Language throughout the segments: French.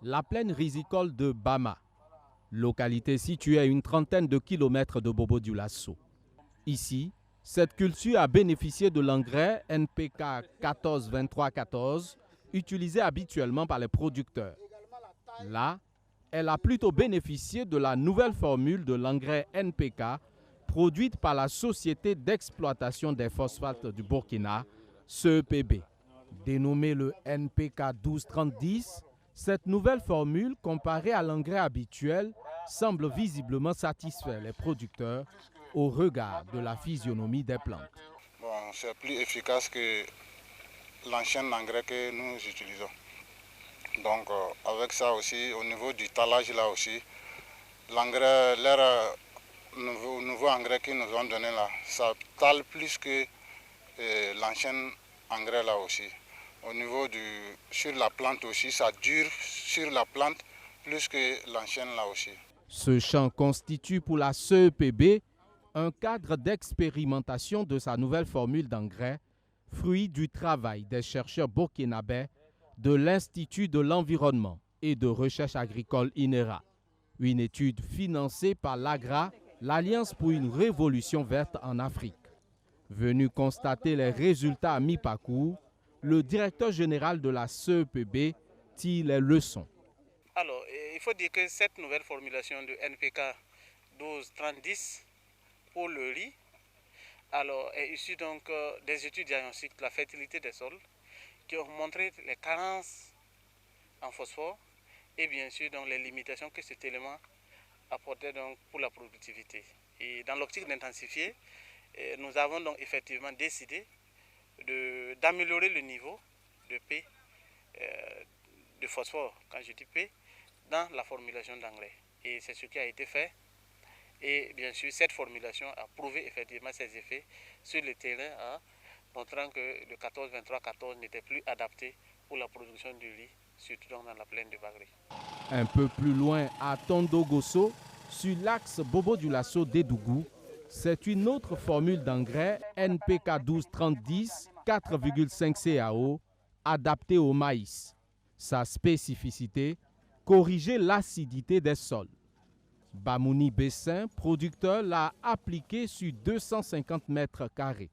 La plaine risicole de Bama, localité située à une trentaine de kilomètres de Bobo-Dioulasso. Ici, cette culture a bénéficié de l'engrais NPK 14-23-14 utilisé habituellement par les producteurs. Là, elle a plutôt bénéficié de la nouvelle formule de l'engrais NPK produite par la Société d'exploitation des phosphates du Burkina, CEPB. Dénommée le NPK 12-30-10, cette nouvelle formule, comparée à l'engrais habituel, semble visiblement satisfaire les producteurs au regard de la physionomie des plantes. Bon, c'est plus efficace que l'ancien engrais que nous utilisons. Donc avec ça aussi, au niveau du talage là aussi, l'engrais, leur nouveau engrais qu'ils nous ont donné là, ça tale plus que l'ancien engrais là aussi. Au niveau sur la plante aussi, ça dure sur la plante plus que l'ancienne là aussi. Ce champ constitue pour la CEPB un cadre d'expérimentation de sa nouvelle formule d'engrais, fruit du travail des chercheurs burkinabés de l'Institut de l'environnement et de recherche agricole INERA. Une étude financée par l'AGRA, l'Alliance pour une révolution verte en Afrique. Venu constater les résultats à mi-parcours, le directeur général de la CEPB tire les leçons. Alors, il faut dire que cette nouvelle formulation de NPK 12-30-10 pour le riz est issue donc des études diagnostiques de la fertilité des sols qui ont montré les carences en phosphore et bien sûr donc les limitations que cet élément apportait donc pour la productivité. Et dans l'optique d'intensifier, nous avons donc effectivement décidé d'améliorer le niveau de P, de phosphore, quand je dis P, dans la formulation d'engrais. Et c'est ce qui a été fait. Et bien sûr, cette formulation a prouvé effectivement ses effets sur le terrain, montrant que le 14-23-14 n'était plus adapté pour la production du riz, surtout dans la plaine de Bagré. Un peu plus loin, à Tondogosso, sur l'axe Bobo-Dioulasso-Dédougou, c'est une autre formule d'engrais NPK 12-30-10, 4,5 CAO, adaptée au maïs. Sa spécificité, corriger l'acidité des sols. Bamouni Bessin, producteur, l'a appliqué sur 250 mètres carrés.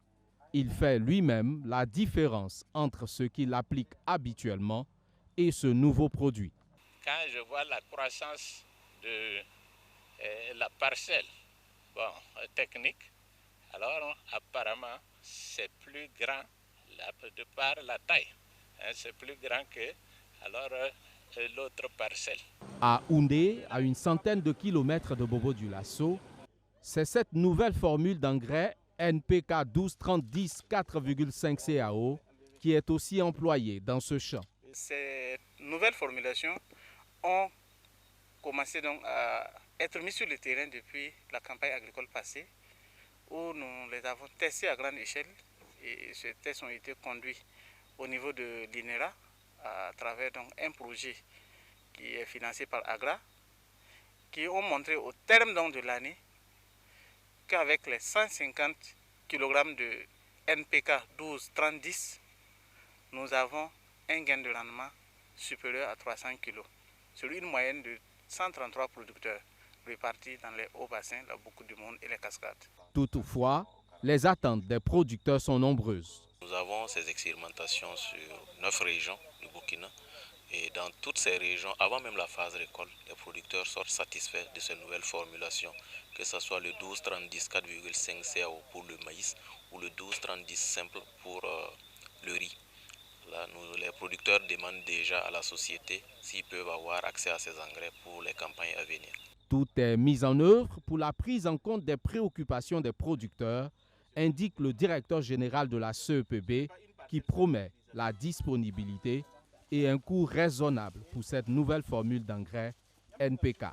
Il fait lui-même la différence entre ce qu'il applique habituellement et ce nouveau produit. Quand je vois la croissance de la parcelle technique, alors apparemment c'est plus grand de par la taille. C'est plus grand que l'autre parcelle. À Oundé, à une centaine de kilomètres de Bobo-Dioulasso, c'est cette nouvelle formule d'engrais NPK 12-30-10 4,5 CAO qui est aussi employée dans ce champ. Ces nouvelles formulations ont commencé donc à être mises sur le terrain depuis la campagne agricole passée, où nous les avons testées à grande échelle et ces tests ont été conduits au niveau de l'INERA à travers donc un projet qui est financé par AGRA, qui ont montré au terme donc de l'année qu'avec les 150 kg de NPK 12-30-10, nous avons un gain de rendement supérieur à 300 kg sur une moyenne de 133 producteurs répartis dans les hauts bassins, la Boucle du Monde et les Cascades. Toutefois, les attentes des producteurs sont nombreuses. Nous avons ces expérimentations sur 9 régions du Burkina. Et dans toutes ces régions, avant même la phase récolte, les producteurs sont satisfaits de ces nouvelles formulations, que ce soit le 12-30-10 4,5 CAO pour le maïs ou le 12-30-10 simple pour le riz. Là, les producteurs demandent déjà à la société s'ils peuvent avoir accès à ces engrais pour les campagnes à venir. Tout est mis en œuvre pour la prise en compte des préoccupations des producteurs, indique le directeur général de la CEPB, qui promet la disponibilité et un coût raisonnable pour cette nouvelle formule d'engrais NPK.